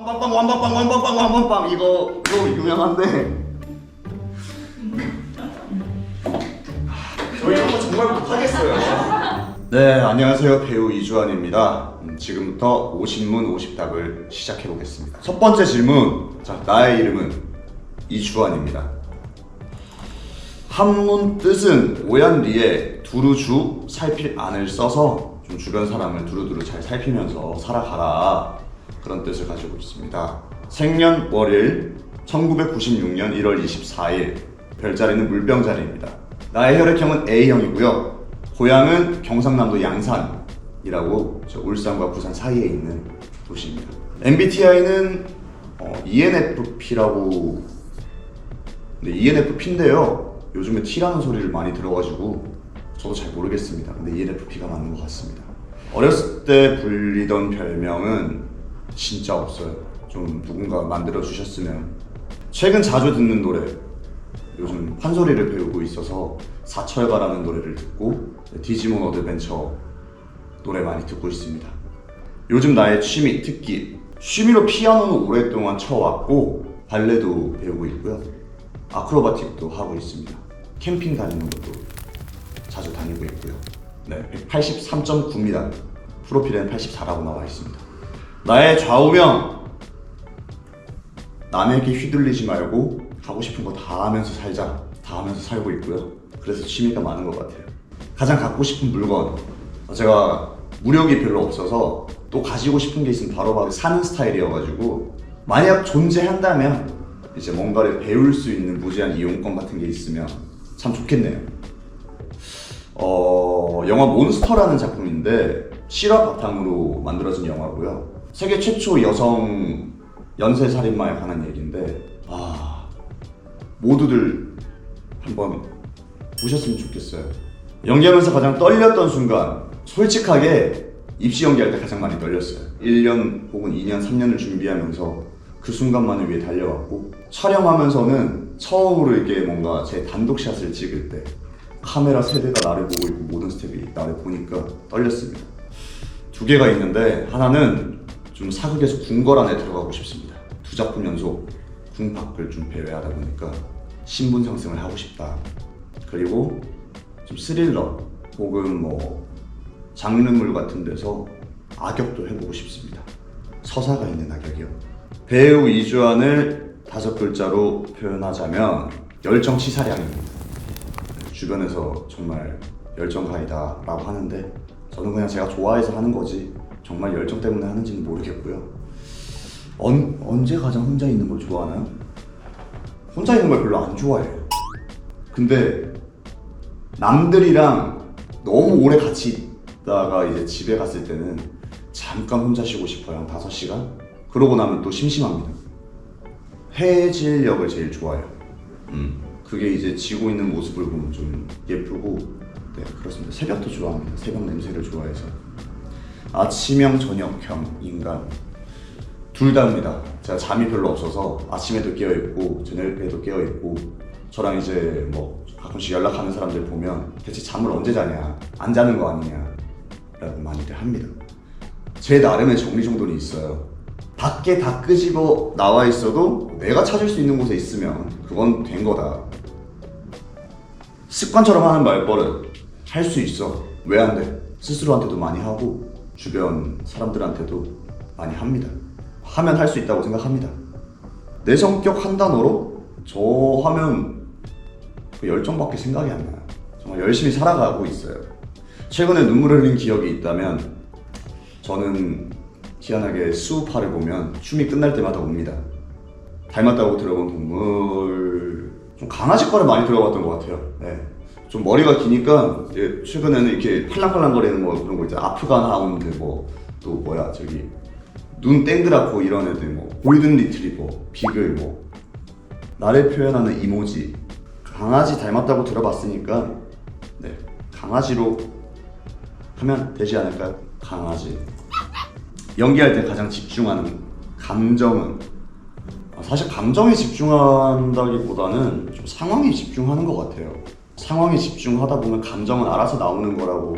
왕빵빵 이거 유명한데 저희 이런 거 정말 못하겠어요. 네, 안녕하세요. 배우 이주환입니다. 지금부터 50문 50답을 시작해 보겠습니다. 첫 번째 질문. 자, 나의 이름은 이주환입니다. 한문 뜻은 오얀리에 두루주 살필 안을 써서 좀 주변 사람을 두루두루 잘 살피면서 살아가라, 그런 뜻을 가지고 있습니다. 생년월일 1996년 1월 24일, 별자리는 물병자리입니다. 나의 혈액형은 A형이고요. 고향은 경상남도 양산이라고 울산과 부산 사이에 있는 도시입니다. MBTI는 ENFP라고. 근데 ENFP인데요, 요즘에 T라는 소리를 많이 들어가지고 저도 잘 모르겠습니다. 근데 ENFP가 맞는 것 같습니다. 어렸을 때 불리던 별명은 진짜 없어요. 좀 누군가 만들어 주셨으면. 최근 자주 듣는 노래, 요즘 판소리를 배우고 있어서 사철가라는 노래를 듣고 디지몬 어드벤처 노래 많이 듣고 있습니다. 요즘 나의 취미, 특기, 취미로 피아노는 오랫동안 쳐왔고 발레도 배우고 있고요. 아크로바틱도 하고 있습니다. 캠핑 다니는 것도 자주 다니고 있고요. 네, 183.9입니다. 프로필에는 84라고 나와 있습니다. 나의 좌우명, 남에게 휘둘리지 말고 하고 싶은 거 다 하면서 살자, 다 하면서 살고 있고요. 그래서 취미가 많은 것 같아요. 가장 갖고 싶은 물건, 제가 무력이 별로 없어서 또 가지고 싶은 게 있으면 바로바로 사는 스타일이어가지고, 만약 존재한다면 이제 뭔가를 배울 수 있는 무제한 이용권 같은 게 있으면 참 좋겠네요. 영화 몬스터라는 작품인데 실화 바탕으로 만들어진 영화고요. 세계 최초 여성 연쇄살인마에 관한 얘기인데, 모두들 한번 보셨으면 좋겠어요. 연기하면서 가장 떨렸던 순간, 솔직하게 입시 연기할 때 가장 많이 떨렸어요. 1년 혹은 2년, 3년을 준비하면서 그 순간만을 위해 달려왔고, 촬영하면서는 처음으로 이렇게 뭔가 제 단독샷을 찍을 때 카메라 세대가 나를 보고 있고 모든 스태프이 나를 보니까 떨렸습니다. 두 개가 있는데, 하나는 좀 사극에서 궁궐안에 들어가고 싶습니다. 2작품 연속 궁밖을 좀 배회하다 보니까 신분 상승을 하고 싶다. 그리고 좀 스릴러 혹은 뭐 장르물 같은 데서 악역도 해보고 싶습니다. 서사가 있는 악역이요. 배우 이주환을 5글자로 표현하자면 열정치사량입니다. 주변에서 정말 열정가이다 라고 하는데, 저는 그냥 제가 좋아해서 하는 거지 정말 열정 때문에 하는지는 모르겠고요. 언제 가장 혼자 있는 걸 좋아하나요? 혼자 있는 걸 별로 안 좋아해요. 근데 남들이랑 너무 오래 같이 있다가 이제 집에 갔을 때는 잠깐 혼자 쉬고 싶어요. 한 5시간? 그러고 나면 또 심심합니다. 해질녘을 제일 좋아해요. 그게 이제 지고 있는 모습을 보면 좀 예쁘고, 네, 그렇습니다. 새벽도 좋아합니다. 새벽 냄새를 좋아해서. 아침형 저녁형 인간 둘 다입니다. 제가 잠이 별로 없어서 아침에도 깨어있고 저녁에도 깨어있고, 저랑 이제 뭐 가끔씩 연락하는 사람들 보면 대체 잠을 언제 자냐, 안 자는 거 아니냐 라고 많이들 합니다. 제 나름의 정리정돈이 있어요. 밖에 다 끄집어 나와 있어도 내가 찾을 수 있는 곳에 있으면 그건 된 거다. 습관처럼 하는 말버릇 할 수 있어. 왜 안 돼? 스스로한테도 많이 하고 주변 사람들한테도 많이 합니다. 하면 할 수 있다고 생각합니다. 내 성격 한 단어로 저 하면 그 열정밖에 생각이 안 나요. 정말 열심히 살아가고 있어요. 최근에 눈물을 흘린 기억이 있다면, 저는 희한하게 수우파를 보면 춤이 끝날 때마다 웁니다. 닮았다고 들어본 동물, 좀 강아지 거를 많이 들어봤던 것 같아요. 네. 좀 머리가 기니까 최근에는 이렇게 팔랑팔랑거리는 뭐 그런 거 있잖아. 아프간 하운드, 뭐 또 뭐야 저기 눈 땡그랗고 이런 애들, 뭐 골든 리트리버, 비글, 뭐 나를 표현하는 이모지. 강아지 닮았다고 들어봤으니까 네, 강아지로 하면 되지 않을까요? 강아지. 연기할 때 가장 집중하는 감정은, 사실 감정에 집중한다기보다는 좀 상황에 집중하는 것 같아요. 상황에 집중하다 보면 감정은 알아서 나오는 거라고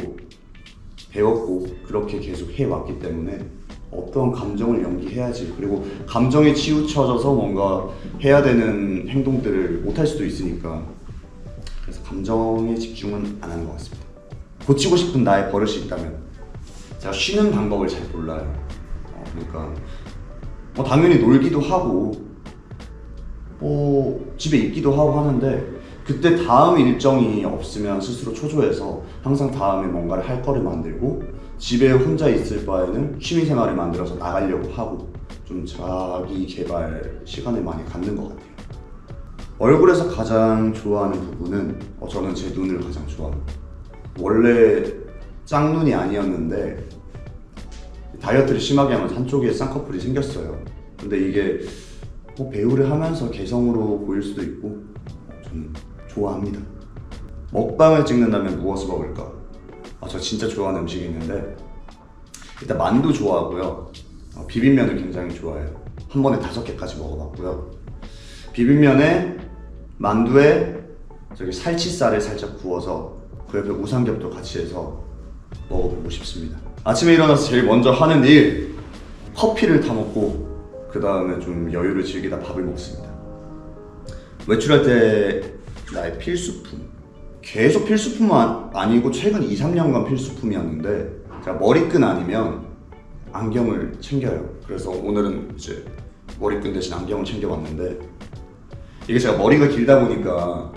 배웠고 그렇게 계속 해왔기 때문에 어떤 감정을 연기해야지, 그리고 감정에 치우쳐져서 뭔가 해야 되는 행동들을 못할 수도 있으니까, 그래서 감정에 집중은 안 하는 것 같습니다. 고치고 싶은 나의 버릇이 있다면, 제가 쉬는 방법을 잘 몰라요. 그러니까 당연히 놀기도 하고 집에 있기도 하고 하는데, 그때 다음 일정이 없으면 스스로 초조해서 항상 다음에 뭔가를 할 거를 만들고, 집에 혼자 있을 바에는 취미생활을 만들어서 나가려고 하고, 좀 자기 개발 시간을 많이 갖는 것 같아요. 얼굴에서 가장 좋아하는 부분은 저는 제 눈을 가장 좋아합니다. 원래 짝눈이 아니었는데 다이어트를 심하게 하면서 한쪽에 쌍꺼풀이 생겼어요. 근데 이게 배우를 하면서 개성으로 보일 수도 있고 저는 좋아합니다. 먹방을 찍는다면 무엇을 먹을까? 저 진짜 좋아하는 음식이 있는데, 일단 만두 좋아하고요. 비빔면을 굉장히 좋아해요. 한 번에 5개까지 먹어봤고요. 비빔면에 만두에 살치살을 살짝 구워서 그 옆에 우삼겹도 같이 해서 먹어보고 싶습니다. 아침에 일어나서 제일 먼저 하는 일, 커피를 타먹고 그 다음에 좀 여유를 즐기다 밥을 먹습니다. 외출할 때 나의 필수품, 계속 필수품은 아니고 최근 2-3년간 필수품이었는데, 제가 머리끈 아니면 안경을 챙겨요. 그래서 오늘은 이제 머리끈 대신 안경을 챙겨봤는데, 이게 제가 머리가 길다 보니까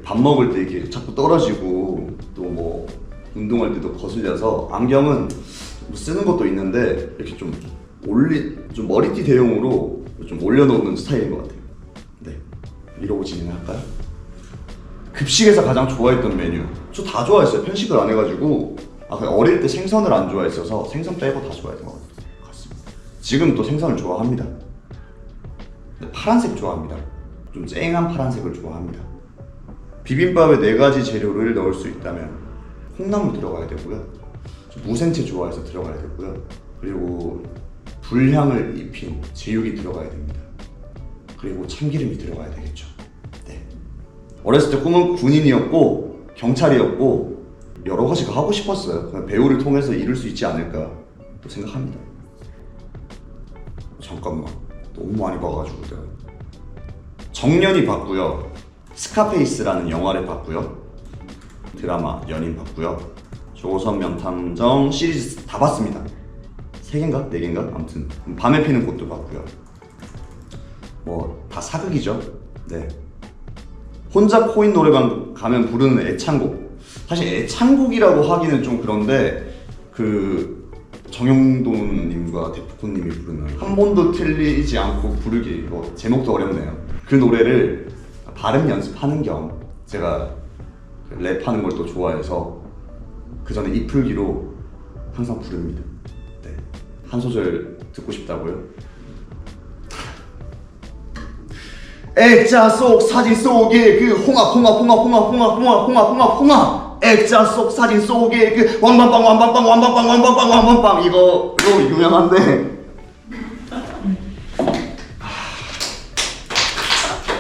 밥 먹을 때 이게 자꾸 떨어지고 또 뭐 운동할 때도 거슬려서, 안경은 쓰는 것도 있는데 이렇게 좀 머리띠 대용으로 좀 올려놓는 스타일인 것 같아요. 네, 이러고 진행할까요? 급식에서 가장 좋아했던 메뉴, 저 다 좋아했어요. 편식을 안 해가지고. 그냥 어릴 때 생선을 안 좋아했어서 생선 빼고 다 좋아했던 것 같습니다. 지금 또 생선을 좋아합니다. 파란색 좋아합니다. 좀 쨍한 파란색을 좋아합니다. 비빔밥에 4가지 재료를 넣을 수 있다면 콩나물 들어가야 되고요, 무생채 좋아해서 들어가야 되고요, 그리고 불향을 입힌 제육이 들어가야 됩니다. 그리고 참기름이 들어가야 되겠죠. 네. 어렸을 때 꿈은 군인이었고 경찰이었고 여러 가지가 하고 싶었어요. 그냥 배우를 통해서 이룰 수 있지 않을까 또 생각합니다. 잠깐만, 너무 많이 봐가지고 내가. 정년이 봤고요, 스카페이스라는 영화를 봤고요, 드라마 연인 봤고요, 조선 명탐정 시리즈 다 봤습니다. 3개인가? 4개인가? 아무튼 밤에 피는 꽃도 봤고요. 뭐 다 사극이죠. 네. 혼자 코인 노래방 가면 부르는 애창곡, 사실 애창곡이라고 하기는 좀 그런데, 그 정용돈님과 데프콘님이 부르는 한 번도 틀리지 않고 부르기, 뭐 제목도 어렵네요. 그 노래를 발음 연습하는 겸 제가 랩하는 걸 또 좋아해서 그 전에 이풀기로 항상 부릅니다. 네. 한 소절 듣고 싶다고요? 액자 속 사진 속에 그 홍합 액자 속 사진 속에 그 왕방빵 이거 유명한데,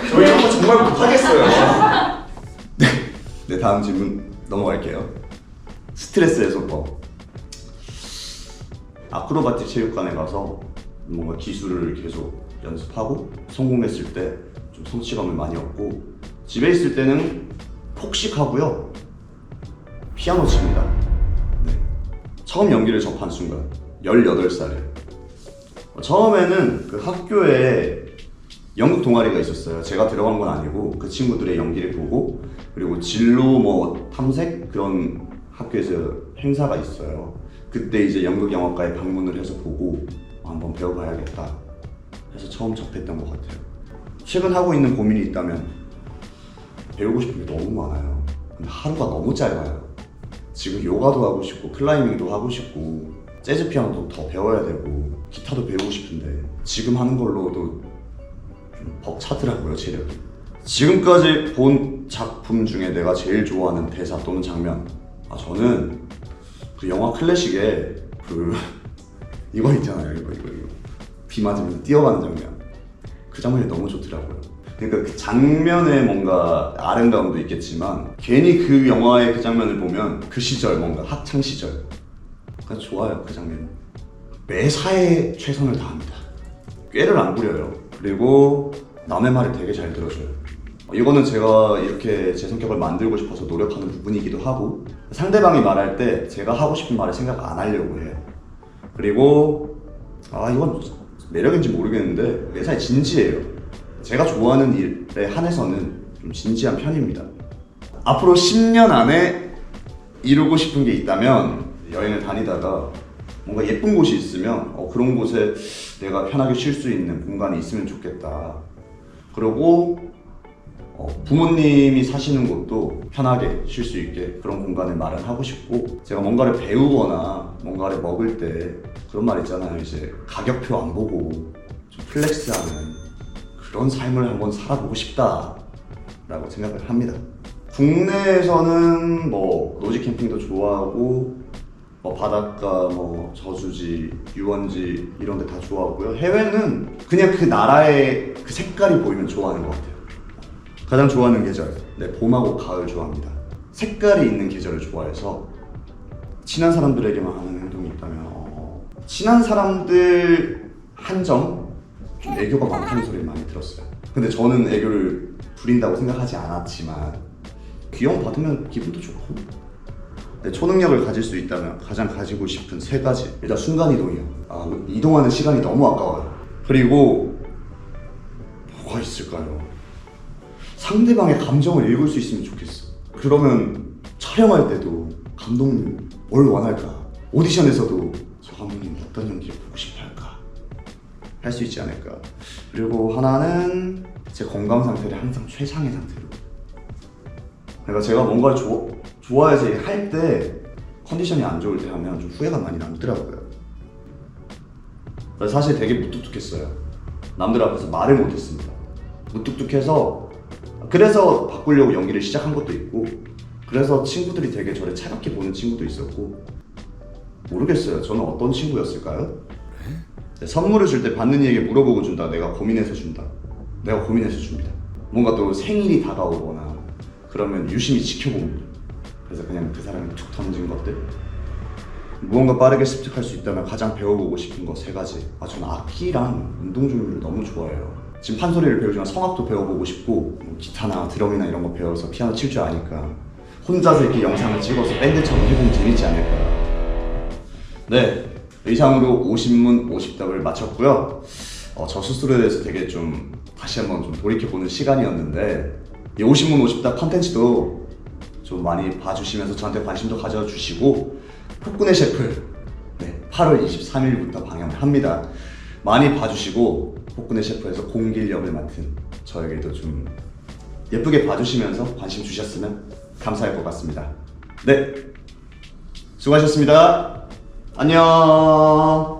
저 이런 거 정말 못하겠어요. 네, 다음 질문 넘어갈게요. 스트레스 해소법. 아크로바틱 체육관에 가서 뭔가 기술을 계속 연습하고 성공했을 때 좀 성취감을 많이 얻고, 집에 있을 때는 폭식하고요, 피아노 칩니다. 네. 처음 연기를 접한 순간 18살에 처음에는 그 학교에 연극 동아리가 있었어요. 제가 들어간 건 아니고 그 친구들의 연기를 보고, 그리고 진로 뭐 탐색 그런 학교에서 행사가 있어요. 그때 이제 연극영화과에 방문을 해서 보고 한번 배워봐야겠다 해서 처음 접했던 것 같아요. 최근 하고 있는 고민이 있다면, 배우고 싶은 게 너무 많아요. 근데 하루가 너무 짧아요. 지금 요가도 하고 싶고 클라이밍도 하고 싶고 재즈 피아노도 더 배워야 되고 기타도 배우고 싶은데 지금 하는 걸로도 좀 벅차더라고요, 체력이. 지금까지 본 작품 중에 내가 제일 좋아하는 대사 또는 장면, 저는 그 영화 클래식에 이거 있잖아요, 이거 비 맞으면서 뛰어가는 장면, 그 장면이 너무 좋더라고요. 그러니까 그 장면에 뭔가 아름다움도 있겠지만 괜히 그 영화의 그 장면을 보면 그 시절, 뭔가 학창 시절 그냥 좋아요, 그 장면. 매사에 최선을 다합니다. 꾀를 안 부려요. 그리고 남의 말을 되게 잘 들어줘요. 이거는 제가 이렇게 제 성격을 만들고 싶어서 노력하는 부분이기도 하고, 상대방이 말할 때 제가 하고 싶은 말을 생각 안 하려고 해요. 그리고 이건 매력인지 모르겠는데 매사에 진지해요. 제가 좋아하는 일에 한해서는 좀 진지한 편입니다. 앞으로 10년 안에 이루고 싶은 게 있다면, 여행을 다니다가 뭔가 예쁜 곳이 있으면 그런 곳에 내가 편하게 쉴 수 있는 공간이 있으면 좋겠다. 그리고 부모님이 사시는 곳도 편하게 쉴 수 있게 그런 공간을 마련하고 싶고, 제가 뭔가를 배우거나 뭔가를 먹을 때 그런 말 있잖아요. 이제 가격표 안 보고 좀 플렉스하는 그런 삶을 한번 살아보고 싶다 라고 생각을 합니다. 국내에서는 뭐 노지 캠핑도 좋아하고, 바닷가, 저수지, 유원지 이런 데 다 좋아하고요. 해외는 그냥 그 나라의 그 색깔이 보이면 좋아하는 것 같아요. 가장 좋아하는 계절, 봄하고 가을 좋아합니다. 색깔이 있는 계절을 좋아해서 친한 사람들에게만 하는 행동이 있다면 친한 사람들 한정 좀 애교가 많다는 소리를 많이 들었어요. 근데 저는 애교를 부린다고 생각하지 않았지만 귀여움 받으면 기분도 좋고, 초능력을 가질 수 있다면 가장 가지고 싶은 3가지. 일단 순간이동이요. 이동하는 시간이 너무 아까워요. 그리고 뭐가 있을까요? 상대방의 감정을 읽을 수 있으면 좋겠어. 그러면 촬영할 때도 감독님 뭘 원할까? 오디션에서도 저 감독님 어떤 연기를 보고 싶어 할까? 할 수 있지 않을까? 그리고 하나는 제 건강 상태를 항상 최상의 상태로. 그러니까 제가 뭔가를 좋아해서 할 때 컨디션이 안 좋을 때 하면 좀 후회가 많이 남더라고요. 사실 되게 무뚝뚝했어요. 남들 앞에서 말을 못했습니다. 무뚝뚝해서 그래서 바꾸려고 연기를 시작한 것도 있고, 그래서 친구들이 되게 저를 차갑게 보는 친구도 있었고, 모르겠어요. 저는 어떤 친구였을까요? 선물을 줄 때 받는 이에게 물어보고 준다. 내가 고민해서 준다. 내가 고민해서 줍니다. 뭔가 또 생일이 다가오거나 그러면 유심히 지켜봅니다. 그래서 그냥 그 사람이 툭 던진 것들, 무언가 빠르게 습득할 수 있다면 가장 배워보고 싶은 거 3가지. 저는 악기랑 운동 종류를 너무 좋아해요. 지금 판소리를 배우지만 성악도 배워보고 싶고, 기타나 드럼이나 이런 거 배워서 피아노 칠 줄 아니까 혼자서 이렇게 영상을 찍어서 밴드처럼 해보면 재밌지 않을까. 네, 이상으로 50문 50답을 마쳤고요. 저 스스로에 대해서 되게 좀 다시 한번 좀 돌이켜보는 시간이었는데, 이 50문 50답 컨텐츠도 좀 많이 봐주시면서 저한테 관심도 가져주시고, 폭군의 셰프 8월 23일부터 방영을 합니다. 많이 봐주시고 폭군의 셰프에서 공길 역을 맡은 저에게도 좀 예쁘게 봐주시면서 관심 주셨으면 감사할 것 같습니다. 네, 수고하셨습니다. 안녕.